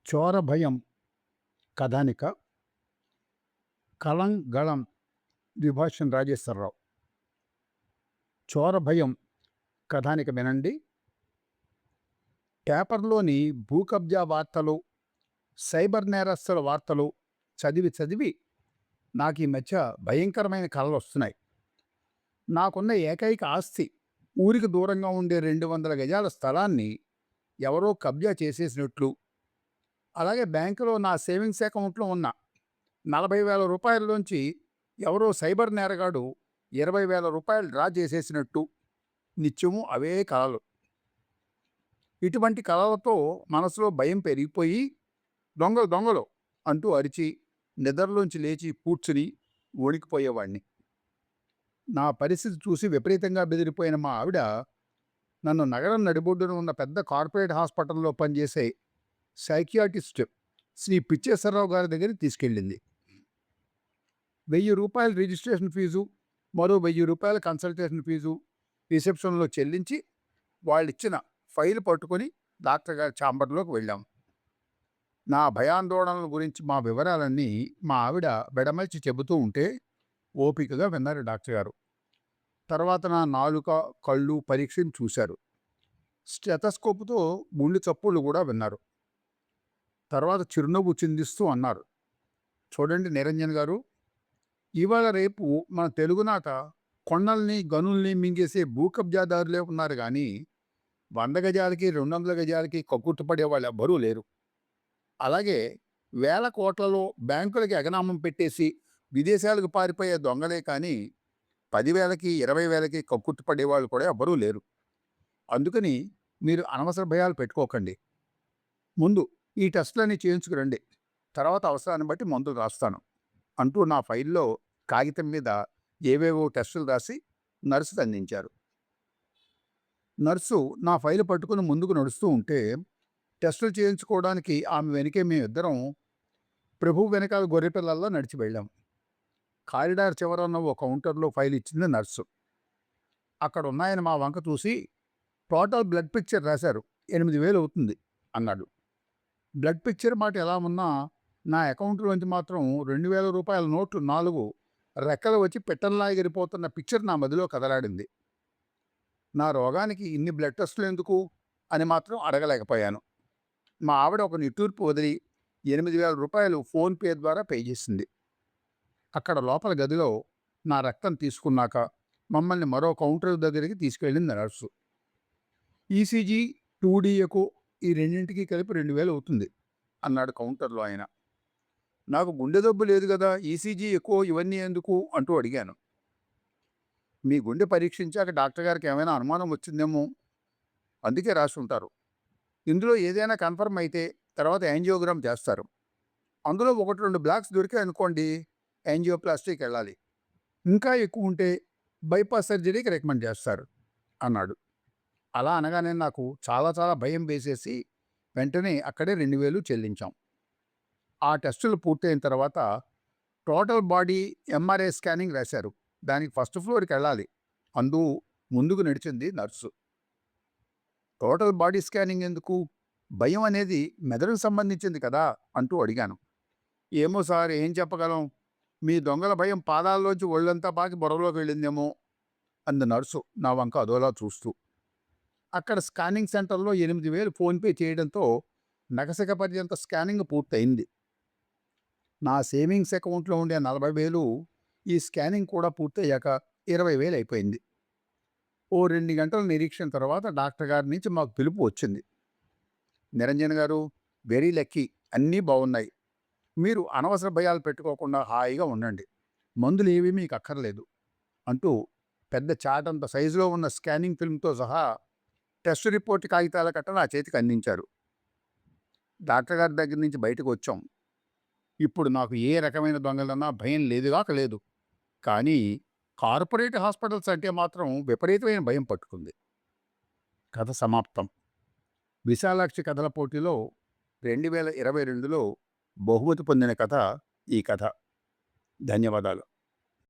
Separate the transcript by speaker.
Speaker 1: చోర భయం కథానిక కలం గళం ద్విభాషం రాజేశ్వరరావు. చోర భయం కథానిక వినండి. పేపర్లోని భూ కబ్జా వార్తలు, సైబర్ నేరస్తుల వార్తలు చదివి చదివి నాకు ఈ మధ్య భయంకరమైన కలలు వస్తున్నాయి. నాకున్న ఏకైక ఆస్తి, ఊరికి దూరంగా ఉండే 200 గజాల స్థలాన్ని ఎవరో కబ్జా చేసేసినట్లు, అలాగే బ్యాంకులో నా సేవింగ్స్ అకౌంట్లో ఉన్న 40,000 రూపాయల్లోంచి ఎవరో సైబర్ నేరగాడు 20,000 రూపాయలు డ్రా చేసేసినట్టు నిత్యము అవే కలలు. ఇటువంటి కలలతో మనసులో భయం పెరిగిపోయి దొంగలు దొంగలు అంటూ అరిచి నిద్రలోంచి లేచి కూర్చుని వణికిపోయేవాడిని. నా పరిస్థితి చూసి విపరీతంగా బెదిరిపోయిన మా ఆవిడ నన్ను నగరం నడిబొడ్డున ఉన్న పెద్ద కార్పొరేట్ హాస్పిటల్లో పనిచేసే సైకియాటిస్ట్ శ్రీ పిచ్చేశ్వరరావు గారి దగ్గరికి తీసుకెళ్ళింది. 1,000 రూపాయల రిజిస్ట్రేషన్ ఫీజు, మరో 1,000 రూపాయల కన్సల్టేషన్ ఫీజు రిసెప్షన్లో చెల్లించి వాళ్ళిచ్చిన ఫైల్ పట్టుకొని డాక్టర్ గారి ఛాంబర్లోకి వెళ్ళాం. నా భయాందోళనల గురించి మా వివరాలన్నీ మా ఆవిడ బెడమల్చి చెబుతూ ఉంటే ఓపికగా విన్నారు డాక్టర్ గారు. తర్వాత నా నాలుక, కళ్ళు పరీక్షను చూశారు. స్టెతస్కోపుతో గుండె చప్పుళ్ళు కూడా విన్నారు. తర్వాత చిరునవ్వు చిందిస్తూ అన్నారు, చూడండి నిరంజన్ గారు, ఇవాళ రేపు మన తెలుగునాట కొండల్ని గనుల్ని మింగేసే భూ కబ్జాదారులే ఉన్నారు కానీ 100 గజాలకి 200 గజాలకి కక్కుర్తిపడే వాళ్ళు ఎవ్వరూ లేరు. అలాగే వేల కోట్లలో బ్యాంకులకి ఎగనామం పెట్టేసి విదేశాలకు పారిపోయే దొంగలే కానీ 10,000కి 20,000కి కక్కుర్తిపడేవాళ్ళు కూడా ఎవ్వరూ లేరు. అందుకని మీరు అనవసర భయాలు పెట్టుకోకండి. ముందు ఈ టెస్టులన్నీ చేయించుకురండి, తర్వాత అవసరాన్ని బట్టి మందులు రాస్తాను అంటూ నా ఫైల్లో కాగితం మీద ఏవేవో టెస్టులు రాసి నర్సుకు అందించారు. నర్సు నా ఫైలు పట్టుకుని ముందుకు నడుస్తూ ఉంటే టెస్టులు చేయించుకోవడానికి ఆమె వెనకే మేమిద్దరం ప్రభువు వెనకాల గొర్రెపిల్లల్లో నడిచి వెళ్ళాం. కారిడార్ చివరన్న ఓ కౌంటర్లో ఫైల్ ఇచ్చింది నర్సు. అక్కడ ఉన్నాయని మా వంక చూసి, టోటల్ బ్లడ్ పిక్చర్ రాశారు, 8,000 అవుతుంది అన్నాడు. బ్లడ్ పిక్చర్ మాట ఎలా ఉన్నా నా అకౌంట్లోంచి మాత్రం 2,000 రూపాయల నోట్లు 4 రెక్కలు వచ్చి పిట్టల్లా ఎగిరిపోతున్న పిక్చర్ నా మదిలో కదలాడింది. నా రోగానికి ఇన్ని బ్లడ్ టెస్టులు ఎందుకు అని మాత్రం అడగలేకపోయాను. మా ఆవిడ ఒక నిట్టూర్పు వదిలి 8,000 రూపాయలు ఫోన్పే ద్వారా పే చేసింది. అక్కడ లోపల గదిలో నా రక్తం తీసుకున్నాక మమ్మల్ని మరో కౌంటర్ దగ్గరికి తీసుకెళ్ళింది నర్సు. ఈసీజీ, 2D ఎకో ఈ రెండింటికి కలిపి 2,000 అవుతుంది అన్నాడు కౌంటర్లో ఆయన. నాకు గుండె జబ్బు లేదు కదా, ఈసీజీ ఎకో ఇవన్నీ ఎందుకు అంటూ అడిగాను. మీ గుండె పరీక్షించాక డాక్టర్ గారికి ఏమైనా అనుమానం వచ్చిందేమో, అందుకే రాసి ఉంటారు. ఇందులో ఏదైనా కన్ఫర్మ్ అయితే తర్వాత యాంజియోగ్రామ్ చేస్తారు. అందులో 1-2 బ్లాక్స్ దొరికాయి అనుకోండి, యాంజియోప్లాస్టీకి వెళ్ళాలి. ఇంకా ఎక్కువ ఉంటే బైపాస్ సర్జరీకి రికమెండ్ చేస్తారు అన్నాడు. అలా అనగానే నాకు చాలా చాలా భయం వేసేసి వెంటనే అక్కడే 2,000 చెల్లించాం. ఆ టెస్టులు పూర్తయిన తర్వాత టోటల్ బాడీ ఎంఆర్ఐ స్కానింగ్ రాశారు. దానికి ఫస్ట్ ఫ్లోర్కి వెళ్ళాలి. ముందుకు నడిచింది నర్సు. టోటల్ బాడీ స్కానింగ్ ఎందుకు? భయం అనేది మెదడుకు సంబంధించింది కదా అంటూ అడిగాను. ఏమో సార్, ఏం చెప్పగలం, మీ దొంగల భయం పాదాల్లోంచి ఒళ్ళంతా పాకి బుర్రలోకి వెళ్ళిందేమో అంది నర్సు నా వంక అదోలా చూస్తూ. అక్కడ స్కానింగ్ సెంటర్లో 8,000 ఫోన్పే చేయడంతో నగసక పర్యంత స్కానింగ్ పూర్తయింది. నా సేవింగ్స్ అకౌంట్లో ఉండే 40,000 ఈ స్కానింగ్ కూడా పూర్తయ్యాక 20,000 అయిపోయింది. ఓ 2 గంటల నిరీక్షణ తర్వాత డాక్టర్ గారి నుంచి మాకు పిలుపు వచ్చింది. నిరంజన్ గారు, వెరీ లక్కీ, అన్నీ బాగున్నాయి. మీరు అనవసర భయాలు పెట్టుకోకుండా హాయిగా ఉండండి. మందులు ఏవీ మీకు అక్కర్లేదు అంటూ పెద్ద చాటంత సైజులో ఉన్న స్కానింగ్ ఫిల్మ్తో సహా టెస్ట్ రిపోర్ట్ కాగితాల కట్ట నా చేతికి అందించారు. డాక్టర్ గారి దగ్గర నుంచి బయటకు వచ్చాం. ఇప్పుడు నాకు ఏ రకమైన దొంగలన్నా భయం లేదుగాక లేదు. కానీ కార్పొరేట్ హాస్పిటల్స్ అంటే మాత్రం విపరీతమైన భయం పట్టుకుంది. కథ సమాప్తం. విశాలాక్షి కథల పోటీలో 2022లో బహుమతి పొందిన కథ ఈ కథ. ధన్యవాదాలు.